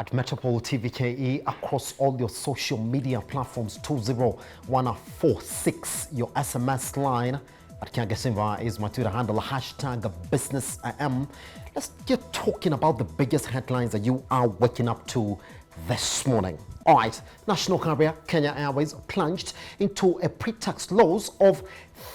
at Metropol TVKE across all your social media platforms. 20146, your SMS line. At Kiagasimba is my Twitter handle, hashtag BusinessIM. Let's get talking about the biggest headlines that you are waking up to this morning. All right, national carrier Kenya Airways plunged into a pre-tax loss of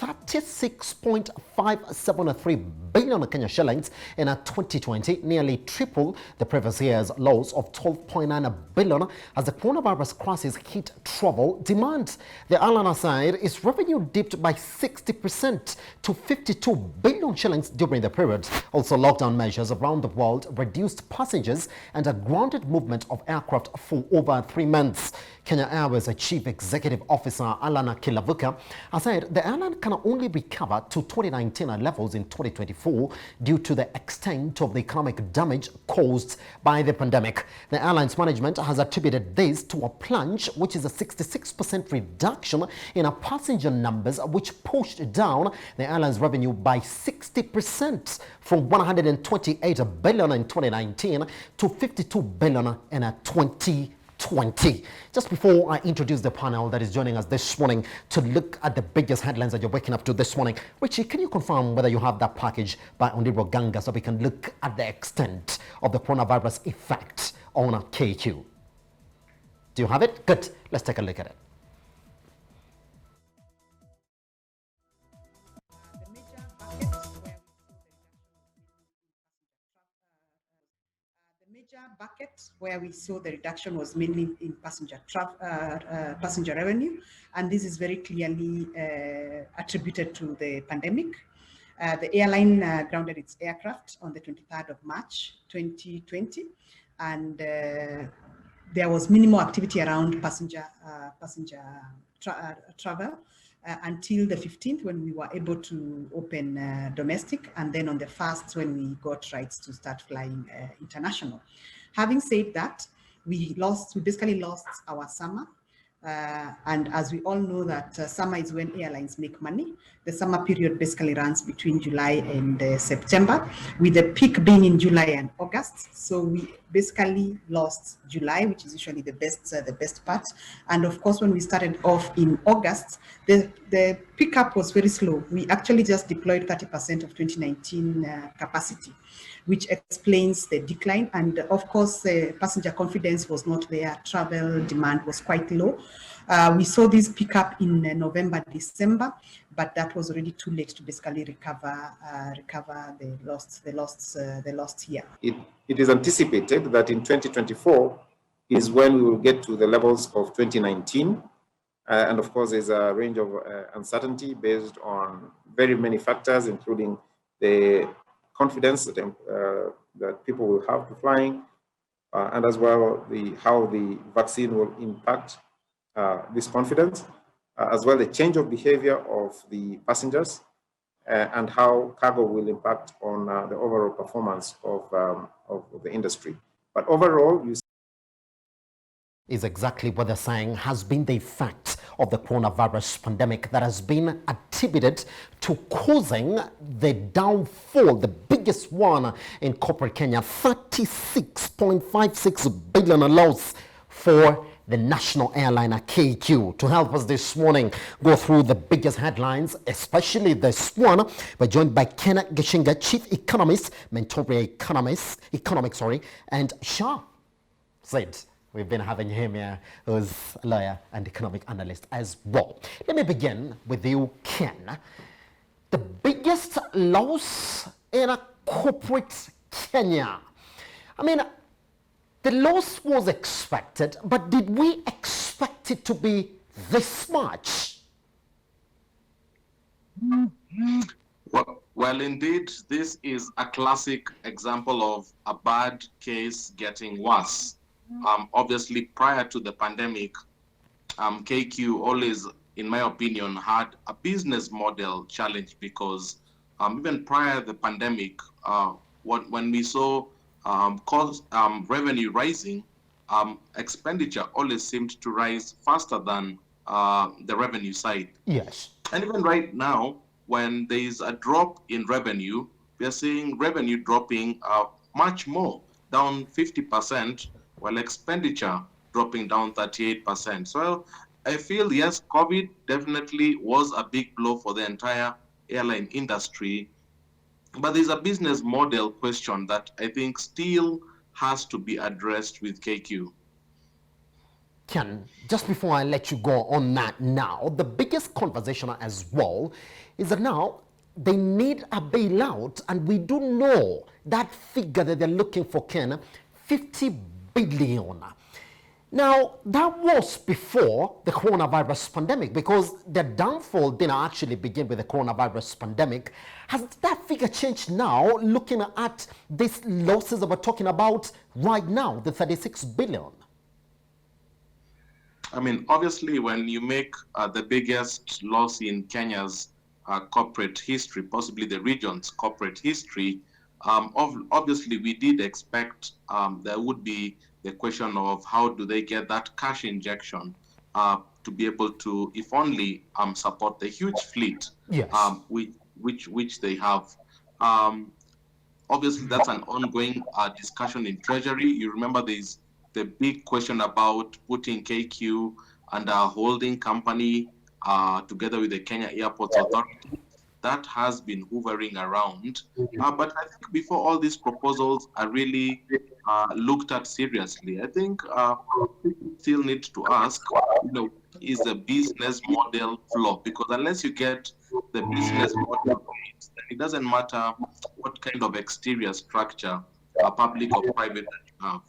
36.573 billion Kenya shillings in 2020, nearly triple the previous year's loss of 12.9 billion as the coronavirus crisis hit travel demand. The airline side, its revenue dipped by 60% to 52 billion shillings during the period. Also, lockdown measures around the world reduced passengers and a grounded movement of aircraft for over 3 months. Kenya Airways Chief Executive Officer Alana Kilavuka has said the airline can only recover to 2019 levels in 2024 due to the extent of the economic damage caused by the pandemic. The airline's management has attributed this to a plunge, which is a 66% reduction in passenger numbers, which pushed down the airline's revenue by 60% from 128 billion in 2019 to 52 billion in 2020. Just before I introduce the panel that is joining us this morning to look at the biggest headlines that you're waking up to this morning, Richie, can you confirm whether you have that package by Ondiro Ganga so we can look at the extent of the coronavirus effect on KQ? Do you have it? Good. Let's take a look at it. Bucket where we saw the reduction was mainly in passenger revenue, and this is very clearly attributed to the pandemic. The airline grounded its aircraft on the 23rd of March 2020, and there was minimal activity around passenger travel until the 15th, when we were able to open domestic, and then on the 1st when we got rights to start flying international. Having said that, we basically lost our summer. And as we all know that summer is when airlines make money. The summer period basically runs between July and September, with the peak being in July and August. So we basically lost July, which is usually the best part. And of course, when we started off in August, the pickup was very slow. We actually just deployed 30% of 2019 capacity, which explains the decline. And of course, passenger confidence was not there. Travel demand was quite low. We saw this pick up in November, December, but that was already too late to basically recover the lost year. It is anticipated that in 2024 is when we will get to the levels of 2019. And of course, there's a range of uncertainty based on very many factors, including the confidence that people will have to flying, and as well how the vaccine will impact this confidence, as well the change of behavior of the passengers, and how cargo will impact on the overall performance of the industry. But overall, you is exactly what they're saying has been the effect of the coronavirus pandemic that has been attributed to causing the downfall, the biggest one in corporate Kenya, 36.56 billion loss for the national airliner KQ. To help us this morning go through the biggest headlines, especially this one, we're joined by Ken Gishinga, Chief Economist, Mentoria Economics, and Shah Zaid. We've been having him here, who's a lawyer and economic analyst as well. Let me begin with you, Ken. The biggest loss in a corporate Kenya. I mean, the loss was expected, but did we expect it to be this much? Well, indeed, this is a classic example of a bad case getting worse. Obviously, prior to the pandemic, KQ always, in my opinion, had a business model challenge because even prior to the pandemic, when we saw revenue rising, expenditure always seemed to rise faster than the revenue side. Yes. And even right now, when there is a drop in revenue, we are seeing revenue dropping much more, down 50%, while expenditure dropping down 38%. So I feel, yes, COVID definitely was a big blow for the entire airline industry, but there's a business model question that I think still has to be addressed with KQ. Ken, just before I let you go on that now, the biggest conversation as well is that now they need a bailout, and we do know that figure that they're looking for, Ken, 50 billion. Now, that was before the coronavirus pandemic, because the downfall didn't actually begin with the coronavirus pandemic. Has that figure changed now, looking at these losses that we're talking about right now, the 36 billion? I mean, obviously, when you make the biggest loss in Kenya's corporate history, possibly the region's corporate history, obviously we did expect there would be the question of how do they get that cash injection to be able to, if only, support the huge fleet, yes, which they have. Obviously, that's an ongoing discussion in Treasury. You remember there's the big question about putting KQ and a holding company together with the Kenya Airports Authority. That has been hovering around. But I think before all these proposals are really looked at seriously, I think people still need to ask, is the business model flawed? Because unless you get the business model right, then it doesn't matter what kind of exterior structure, public or private, that you have.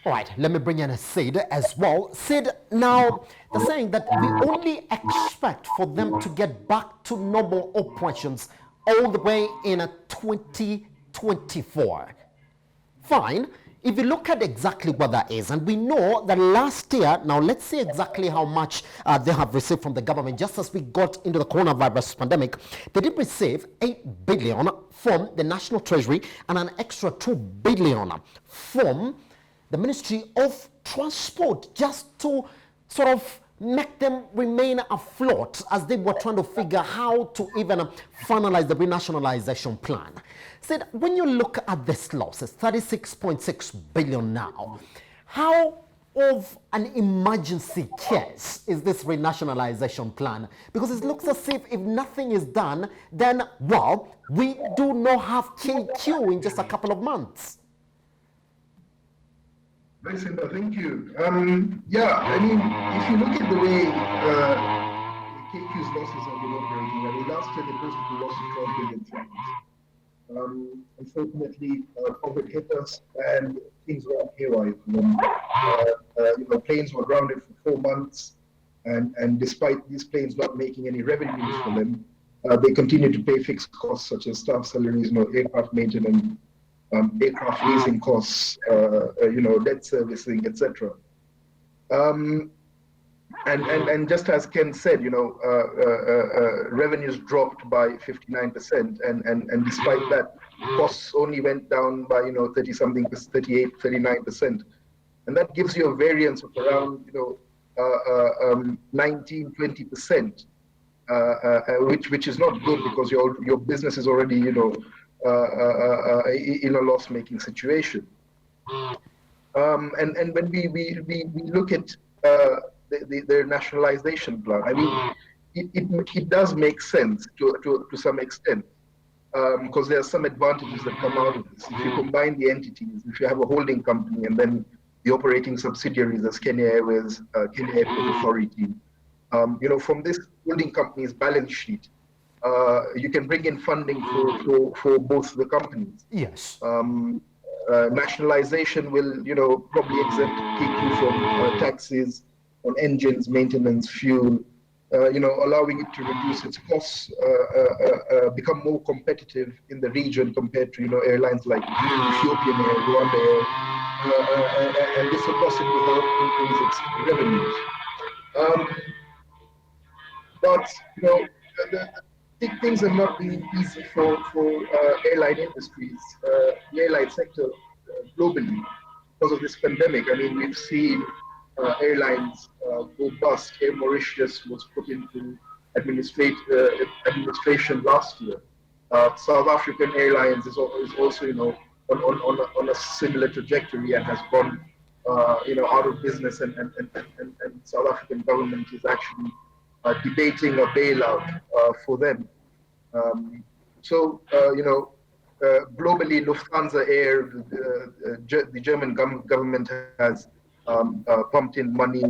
All right, let me bring in Sid as well. Sid, now they're saying that we only expect for them to get back to normal operations all the way in 2024. Fine. If you look at exactly what that is, and we know that last year, now let's see exactly how much they have received from the government. Just as we got into the coronavirus pandemic, they did receive 8 billion from the National Treasury and an extra 2 billion from the Ministry of Transport, just to sort of make them remain afloat as they were trying to figure how to even finalize the renationalization plan. Said, when you look at this loss, it's 36.6 billion now. How of an emergency case is this renationalization plan? Because it looks as if nothing is done, then, well, we do not have KQ in just a couple of months. Very simple, thank you. Yeah, I mean, if you look at the way KQ's losses have been operating, I mean, last year they posted a loss of 12 billion. Unfortunately, COVID hit us and things were haywire for them. Planes were grounded for 4 months, and despite these planes not making any revenues for them, they continued to pay fixed costs such as staff salaries, aircraft maintenance, aircraft leasing costs, debt servicing, etc. And just as Ken said, revenues dropped by 59%, and despite that, costs only went down by 38, 39%, and that gives you a variance of around 19, 20%, which is not good because your business is already in a loss-making situation. And when we look at their nationalization plan, I mean, it does make sense to some extent, because there are some advantages that come out of this. If you combine the entities, if you have a holding company and then the operating subsidiaries as Kenya Airways, Kenya Airport Authority, from this holding company's balance sheet, you can bring in funding for both the companies. Yes. Nationalization will, probably exempt KQ from taxes on engines, maintenance, fuel, allowing it to reduce its costs, become more competitive in the region compared to, airlines like Ethiopian Air, Rwanda Air, and this will possibly help increase its revenues. But, things have not been easy for airline industries, the airline sector globally because of this pandemic. I mean, we've seen airlines go bust. Air Mauritius was put into administration last year. South African Airlines is also, on a similar trajectory and has gone out of business, and South African government is actually debating a bailout for them. Um, globally, Lufthansa Air, the German government has pumped in money.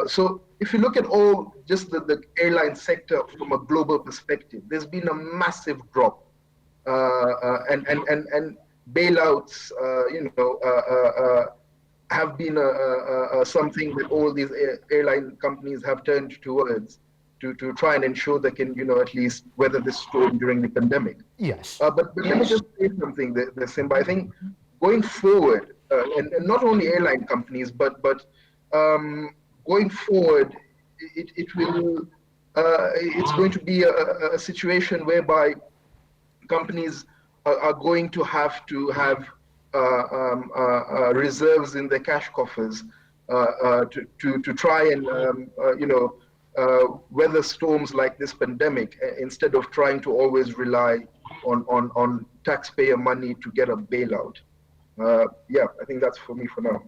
So if you look at all just the airline sector from a global perspective, there's been a massive drop, and bailouts, have been something that all these airline companies have turned towards to try and ensure they can, at least weather this storm during the pandemic. Yes. But let me just say something, Simba. I think going forward, and not only airline companies, but going forward, it will it's going to be a situation whereby companies are going to have reserves in their cash coffers to try and weather storms like this pandemic, instead of trying to always rely on taxpayer money to get a bailout. I think that's for me for now.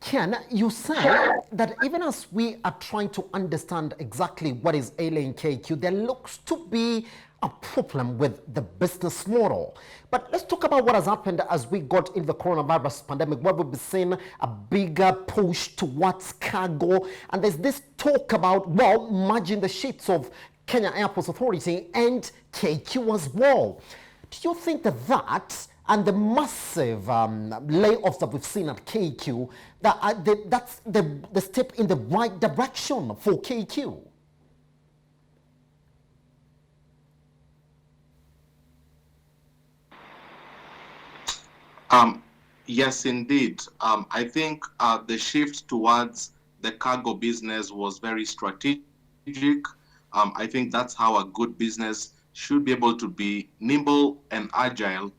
Ken, you said that even as we are trying to understand exactly what is ailing KQ, there looks to be a problem with the business model. But let's talk about what has happened as we got in the coronavirus pandemic, where we've seen a bigger push towards cargo. And there's this talk about, merging the ships of Kenya Airports Authority and KQ as well. Do you think that and the massive layoffs that we've seen at KQ, that's the step in the right direction for KQ? Yes, indeed. I think the shift towards the cargo business was very strategic. I think that's how a good business should be able to be nimble and agile,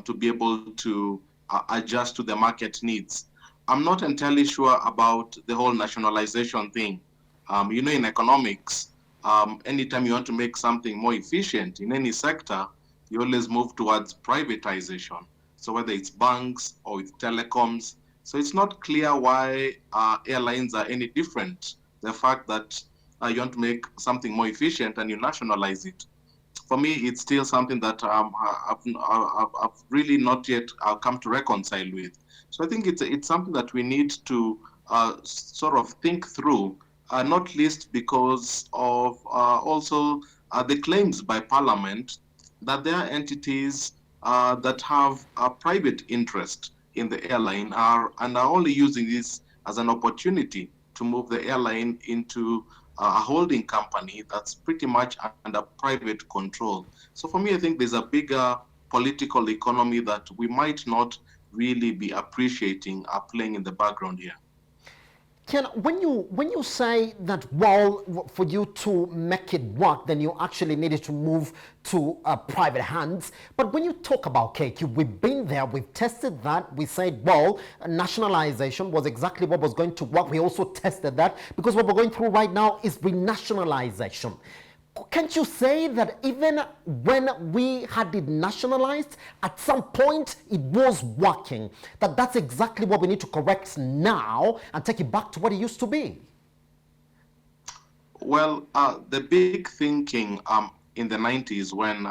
to be able to adjust to the market needs. I'm not entirely sure about the whole nationalization thing. In economics, anytime you want to make something more efficient in any sector, you always move towards privatization. So whether it's banks or it's telecoms, so it's not clear why airlines are any different. The fact that you want to make something more efficient and you nationalize it. For me, it's still something that I've really not yet come to reconcile with. So I think it's something that we need to sort of think through, not least because of also the claims by Parliament that there are entities that have a private interest in the airline and are only using this as an opportunity to move the airline into a holding company that's pretty much under private control. So for me, I think there's a bigger political economy that we might not really be appreciating playing in the background here. Ken, when you say that, for you to make it work, then you actually needed to move to private hands. But when you talk about KQ, we've been there, we've tested that. We said, nationalization was exactly what was going to work. We also tested that because what we're going through right now is renationalization. Can't you say that even when we had it nationalized, at some point it was working? That's exactly what we need to correct now and take it back to what it used to be? Well, the big thinking in the 90s when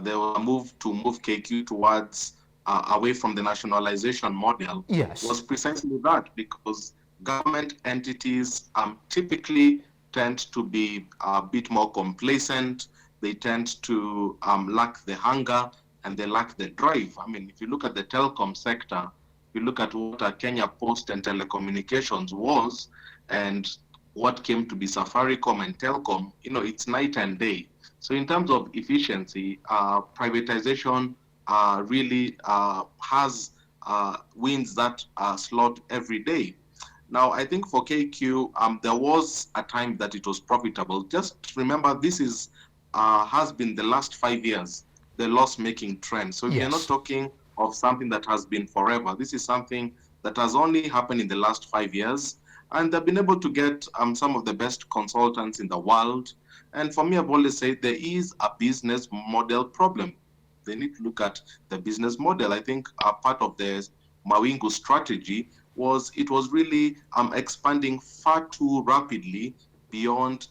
there was a move to move KQ towards away from the nationalization model, yes, was precisely that, because government entities typically tend to be a bit more complacent. They tend to lack the hunger and they lack the drive. I mean, if you look at the telecom sector, if you look at what Kenya Post and Telecommunications was and what came to be Safaricom and Telcom, it's night and day. So in terms of efficiency, privatization really has wins that slot every day. Now, I think for KQ, there was a time that it was profitable. Just remember, this has been the last 5 years, the loss-making trend. So yes, we're not talking of something that has been forever. This is something that has only happened in the last 5 years. And they've been able to get some of the best consultants in the world. And for me, I've always said there is a business model problem. they need to look at the business model. I think part of the Mawingu strategy was really expanding far too rapidly beyond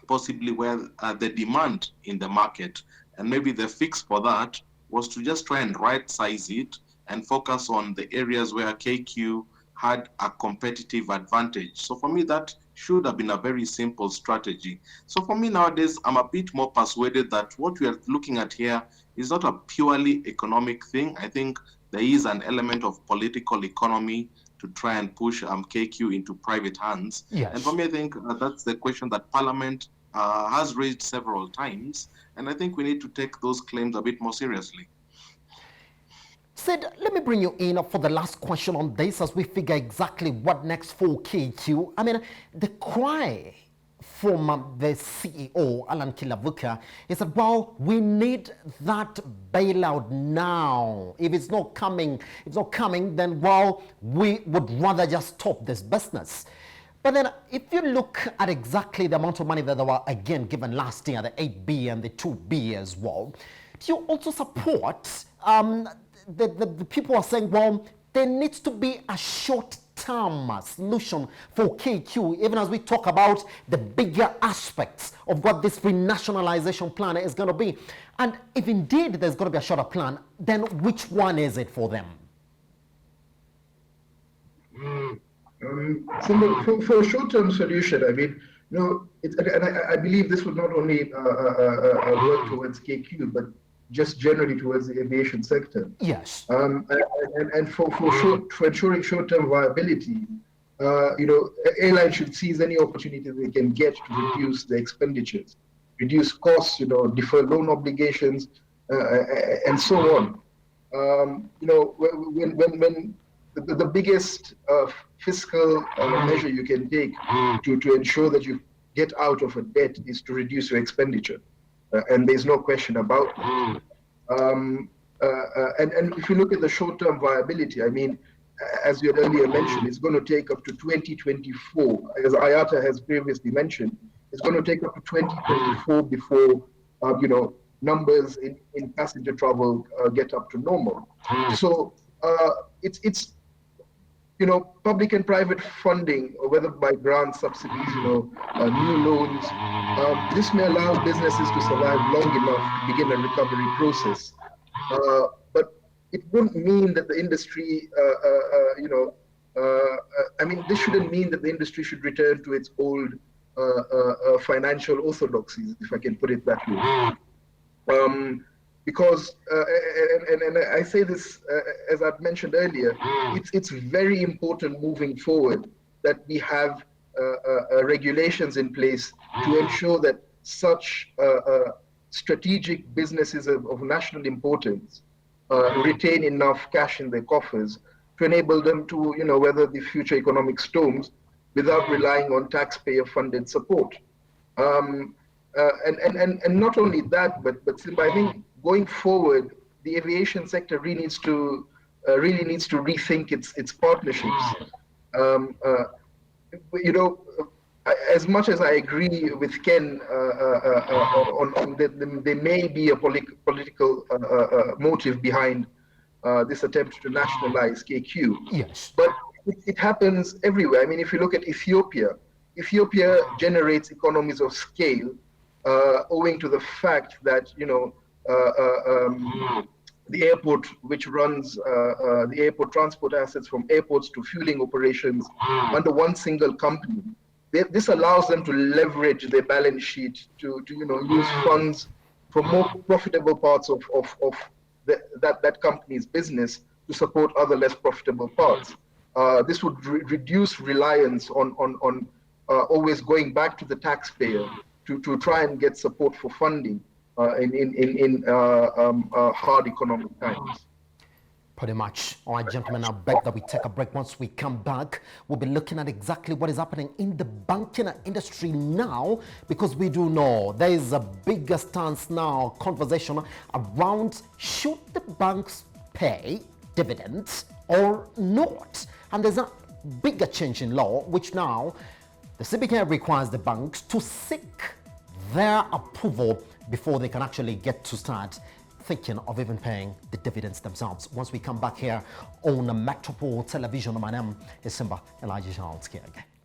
possibly where the demand in the market. And maybe the fix for that was to just try and right size it and focus on the areas where KQ had a competitive advantage. So for me, that should have been a very simple strategy. So for me nowadays, I'm a bit more persuaded that what we are looking at here is not a purely economic thing. I think there is an element of political economy to try and push KQ into private hands. Yes. And for me, I think that's the question that Parliament has raised several times. And I think we need to take those claims a bit more seriously. Sid, let me bring you in for the last question on this as we figure exactly what next for KQ. I mean, the cry from the CEO, Alan Kilavuka, is that, well, we need that bailout now. If it's not coming, then, well, we would rather just stop this business. But then if you look at exactly the amount of money that they were again given last year, the 8B and the 2B as well, do you also support the people are saying, well, there needs to be a short-term solution for KQ, even as we talk about the bigger aspects of what this renationalization plan is going to be. And if indeed there's going to be a shorter plan, then which one is it for them? So for a short-term solution, I mean, I believe this would not only work towards KQ, but just generally towards the aviation sector. Yes. And for ensuring short-term viability, airlines should seize any opportunity they can get to reduce the expenditures, reduce costs, defer loan obligations, and so on. When the biggest fiscal measure you can take to ensure that you get out of a debt is to reduce your expenditure. And there's no question about it. And if you look at the short-term viability, I mean, as you had earlier mentioned, it's going to take up to 2024. As IATA has previously mentioned, it's going to take up to 2024 before, numbers in passenger travel get up to normal. So it's public and private funding, or whether by grant subsidies, new loans, this may allow businesses to survive long enough to begin a recovery process. But it wouldn't mean that the industry, this shouldn't mean that the industry should return to its old financial orthodoxies, if I can put it that way. Because, and I say this, as I've mentioned earlier, it's very important moving forward that we have regulations in place to ensure that such strategic businesses of national importance retain enough cash in their coffers to enable them to, weather the future economic storms without relying on taxpayer-funded support. And not only that, but I think going forward, the aviation sector really needs to rethink its partnerships. As much as I agree with Ken on that there may be a political motive behind this attempt to nationalize KQ. Yes. But it happens everywhere. I mean, if you look at Ethiopia generates economies of scale owing to the fact that, the airport, which runs the airport transport assets from airports to fueling operations under one single company. This allows them to leverage their balance sheet to use funds from more profitable parts of that company's business to support other less profitable parts. This would reduce reliance on always going back to the taxpayer to try and get support for funding in hard economic times. Pretty much. All right, gentlemen, I beg that we take a break. Once we come back, we'll be looking at exactly what is happening in the banking industry now, because we do know there is a bigger stance now, conversation around should the banks pay dividends or not. And there's a bigger change in law, which now the CBK requires the banks to seek their approval before they can actually get to start thinking of even paying the dividends themselves. Once we come back here on Metropol Television, my name is Simba Elijah Charles Kiag.